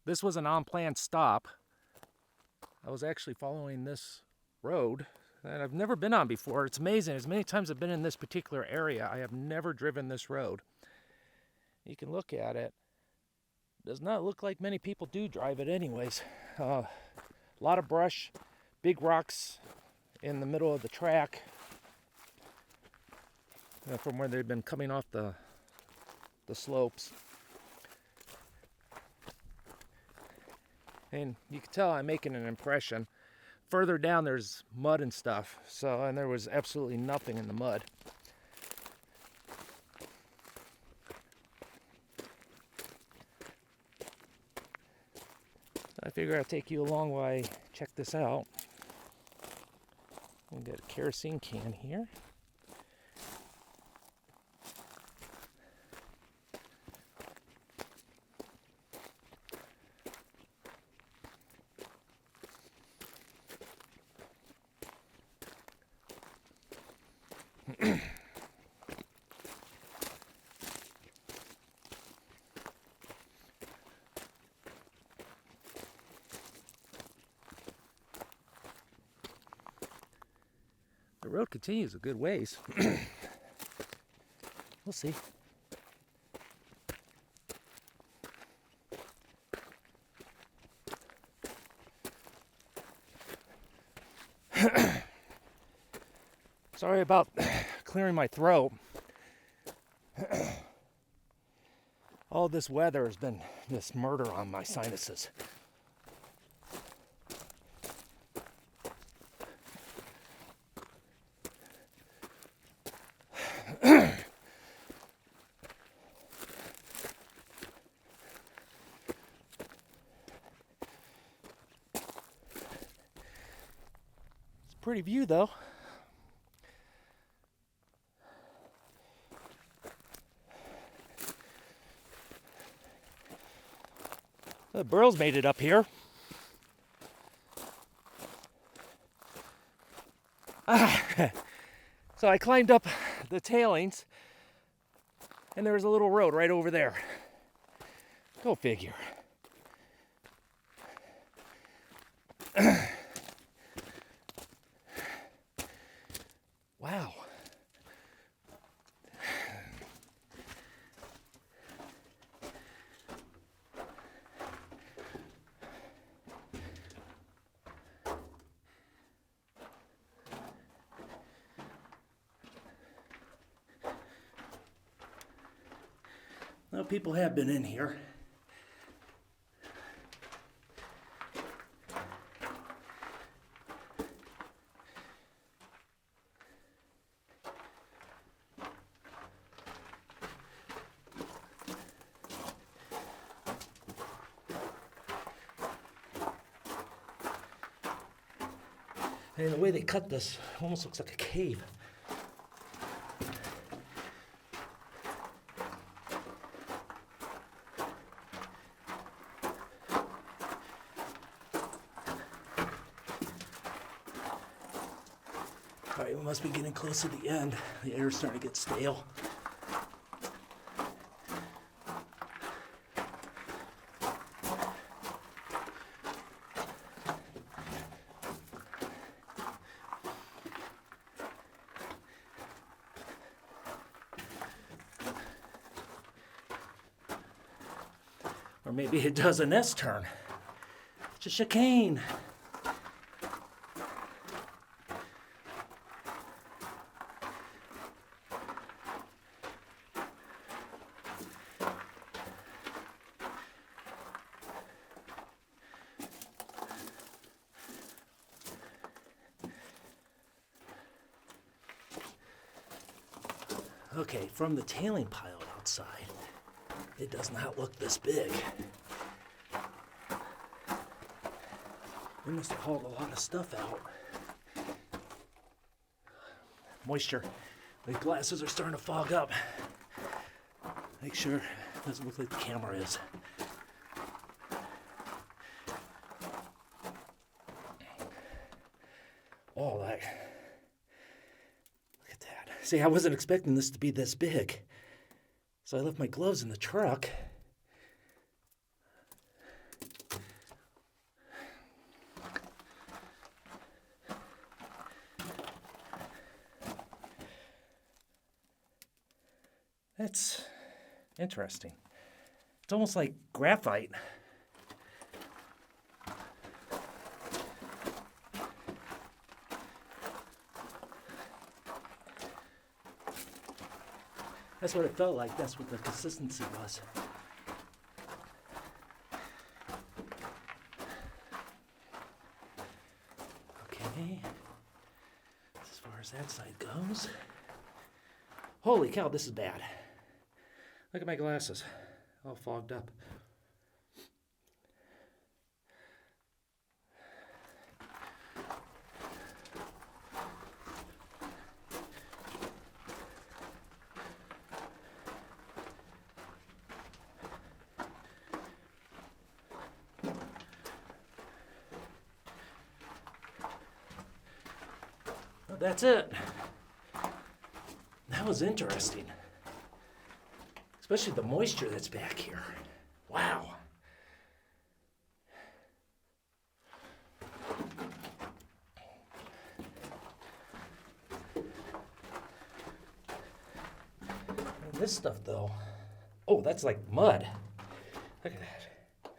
This was an unplanned stop. I was actually following this road that I've never been on before. It's amazing. As many times I've been in this particular area, I have never driven this road. You can look at it. Does not look like many people do drive it anyways. A lot of brush, big rocks in the middle of the track from where they've been coming off the slopes. And you can tell I'm making an impression. Further down there's mud and stuff, and there was absolutely nothing in the mud. I figure I'd take you along while I check this out. We've got a kerosene can here. The road continues a good ways. We'll see. Sorry about clearing my throat. All this weather has been this murder on my sinuses. Pretty view though. The burros made it up here. So I climbed up the tailings and there was a little road right over there. Go figure. Wow. Well, people have been in here. And the way they cut this almost looks like a cave. All right, we must be getting close to the end. The air's starting to get stale. Or maybe it does an S-turn. It's a chicane. Okay, from the tailing pile outside, it does not look this big. We must have hauled a lot of stuff out. Moisture. The glasses are starting to fog up. Make sure it doesn't look like the camera is. All that. Look at that. See, I wasn't expecting this to be this big. So I left my gloves in the truck. That's interesting. It's almost like graphite. That's what it felt like. That's what the consistency was. Okay. As far as that side goes. Holy cow, this is bad. Look at my glasses. All fogged up. Well, that's it. That was interesting. Especially the moisture that's back here. Wow. And this stuff though, oh, that's like mud. Look at that.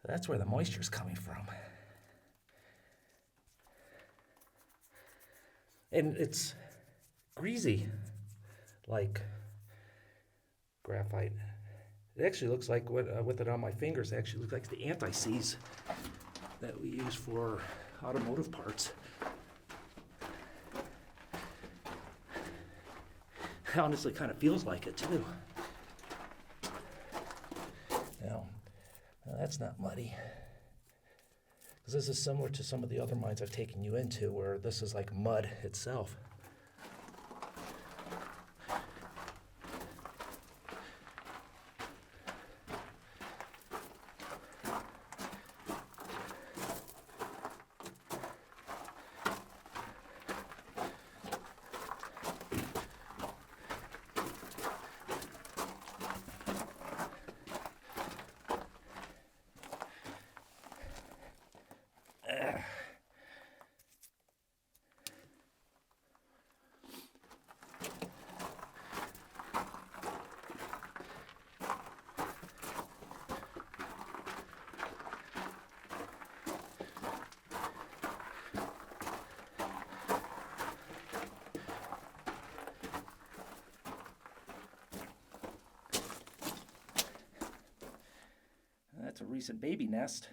That's where the moisture's coming from. And it's greasy, like graphite. It actually looks like, with it on my fingers, it actually looks like the anti-seize that we use for automotive parts. It honestly kind of feels like it too. Now, that's not muddy. Because this is similar to some of the other mines I've taken you into, where this is like mud itself. That's a recent baby nest.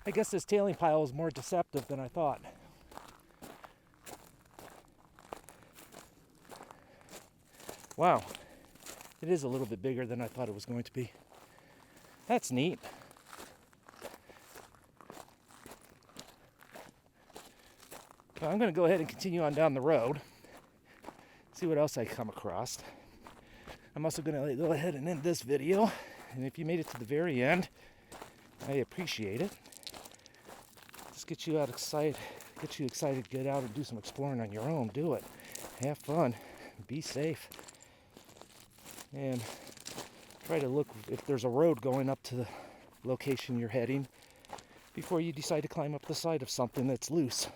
I guess this tailing pile is more deceptive than I thought. Wow, it is a little bit bigger than I thought it was going to be. That's neat. Well, I'm going to go ahead and continue on down the road, see what else I come across. I'm also going to go ahead and end this video, and if you made it to the very end, I appreciate it. Just get you excited to get out and do some exploring on your own. Do it. Have fun. Be safe. And try to look if there's a road going up to the location you're heading before you decide to climb up the side of something that's loose.